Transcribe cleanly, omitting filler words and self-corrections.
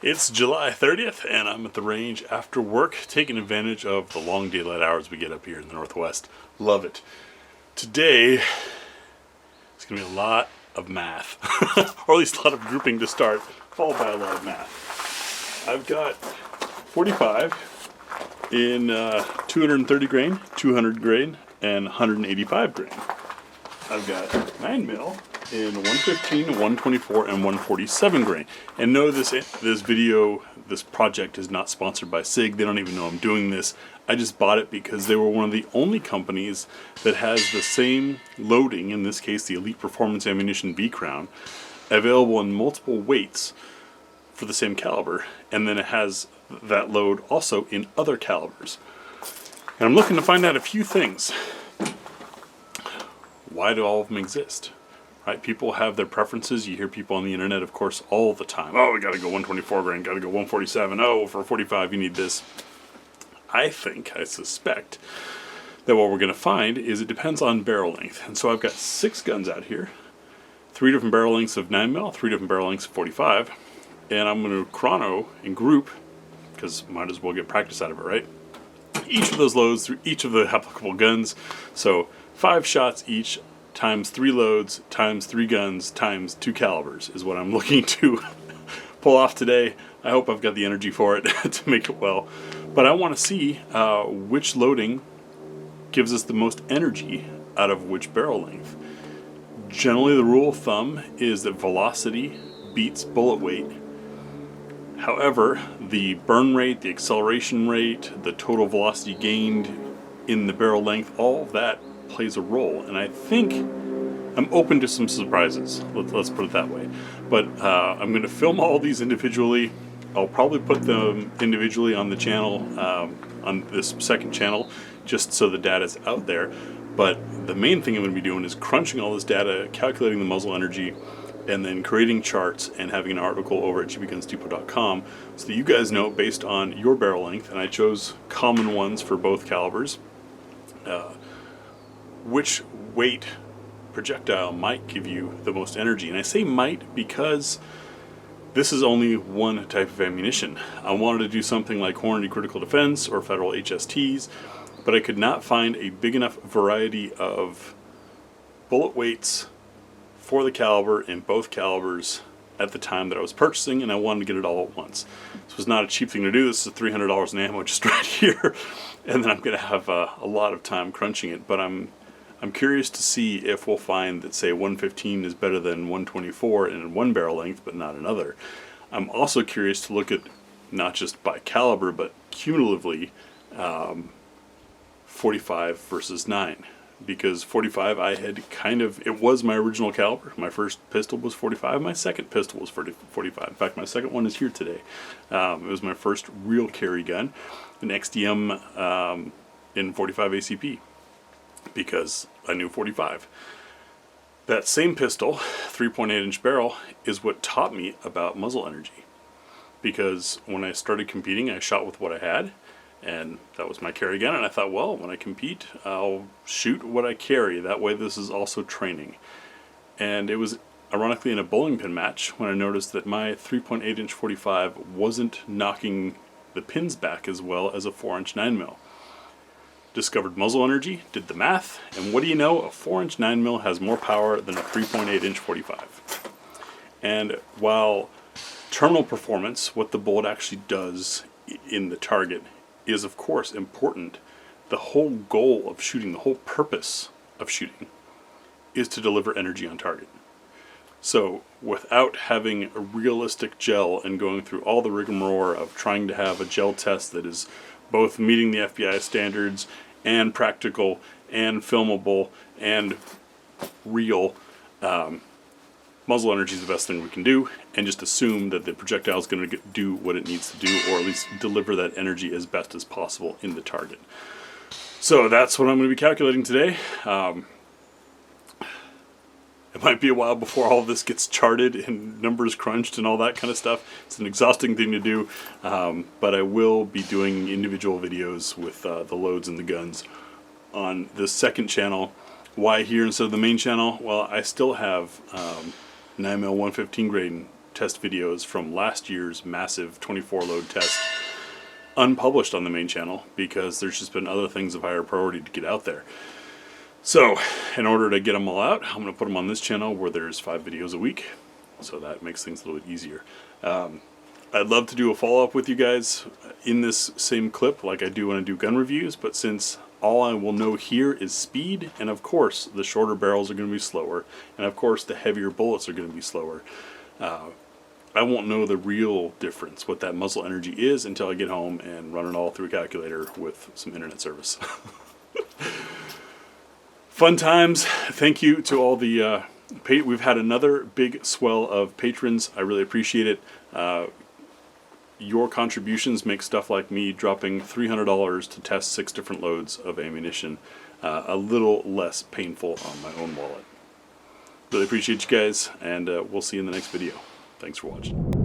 It's July 30th, and I'm at the range after work, taking advantage of the long daylight hours we get up here in the Northwest. Love it. Today, it's going to be a lot of math, or at least a lot of grouping to start, followed by a lot of math. I've got 45 in 230 grain, 200 grain, and 185 grain. I've got 9 mil in 115, 124, and 147 grain. And no, this project is not sponsored by Sig. They don't even know I'm doing this. I just bought it because they were one of the only companies that has the same loading, in this case the Elite Performance Ammunition V-Crown, available in multiple weights for the same caliber, and then it has that load also in other calibers. And I'm looking to find out a few things. Why do all of them exist? Right? People have their preferences. You hear people on the internet, of course, all the time. Oh, we got to go 124 grain, got to go 147. Oh, for 45 you need this. I suspect that what we're going to find is it depends on barrel length. And so I've got 6 guns out here, 3 different barrel lengths of 9mm, 3 different barrel lengths of 45, and I'm going to chrono and group, because might as well get practice out of it, right? Each of those loads through each of the applicable guns. So 5 shots each times 3 loads times 3 guns times 2 calibers is what I'm looking to pull off today. I hope I've got the energy for it to make it well. But I want to see which loading gives us the most energy out of which barrel length. Generally, the rule of thumb is that velocity beats bullet weight. However, the burn rate, the acceleration rate, the total velocity gained in the barrel length, all of that plays a role. And I think I'm open to some surprises. Let's put it that way. But I'm going to film all these individually. I'll probably put them individually on the channel, on this second channel, just so the data's out there. But the main thing I'm going to be doing is crunching all this data, calculating the muzzle energy, and then creating charts and having an article over at gbgunsdepot.com so that you guys know, based on your barrel length, and I chose common ones for both calibers, which weight projectile might give you the most energy. And I say might because this is only one type of ammunition. I wanted to do something like Hornady Critical Defense or Federal HSTs, but I could not find a big enough variety of bullet weights for the caliber in both calibers at the time that I was purchasing, and I wanted to get it all at once. This was not a cheap thing to do. This is $300 in ammo just right here, and then I'm going to have a lot of time crunching it. But I'm curious to see if we'll find that, say, 115 is better than 124 in one barrel length, but not another. I'm also curious to look at not just by caliber, but cumulatively 45 versus 9. Because 45, I had it was my original caliber. My first pistol was 45. My second pistol was 45. In fact, my second one is here today. It was my first real carry gun, an XDM in 45 ACP, because I knew 45. That same pistol, 3.8-inch barrel, is what taught me about muzzle energy. Because when I started competing, I shot with what I had, and that was my carry gun, and I thought, well, when I compete, I'll shoot what I carry. That way this is also training. And it was ironically in a bowling pin match when I noticed that my 3.8-inch 45 wasn't knocking the pins back as well as a 4-inch 9mm. Discovered muzzle energy, did the math, and what do you know? A 4-inch 9mm has more power than a 3.8-inch 45. And while terminal performance, what the bullet actually does in the target, is of course important, the whole goal of shooting, the whole purpose of shooting, is to deliver energy on target. So without having a realistic gel and going through all the rigmarole of trying to have a gel test that is both meeting the FBI standards and practical and filmable and real, muzzle energy is the best thing we can do, and just assume that the projectile is going to do what it needs to do, or at least deliver that energy as best as possible in the target. So that's what I'm going to be calculating today. It might be a while before all of this gets charted and numbers crunched and all that kind of stuff. It's an exhausting thing to do, but I will be doing individual videos with the loads and the guns on the second channel. Why here instead of the main channel? Well, I still have 9mm 115 grain test videos from last year's massive 24 load test unpublished on the main channel because there's just been other things of higher priority to get out there. So in order to get them all out, I'm going to put them on this channel where there's 5 videos a week, so that makes things a little bit easier. I'd love to do a follow-up with you guys in this same clip like I do when I do gun reviews, but since all I will know here is speed, and of course the shorter barrels are going to be slower, and of course the heavier bullets are going to be slower, I won't know the real difference, what that muzzle energy is, until I get home and run it all through a calculator with some internet service. Fun times. Thank you to all the we've had another big swell of patrons. I really appreciate it. Your contributions make stuff like me dropping $300 to test 6 different loads of ammunition a little less painful on my own wallet. Really appreciate you guys, and we'll see you in the next video. Thanks for watching.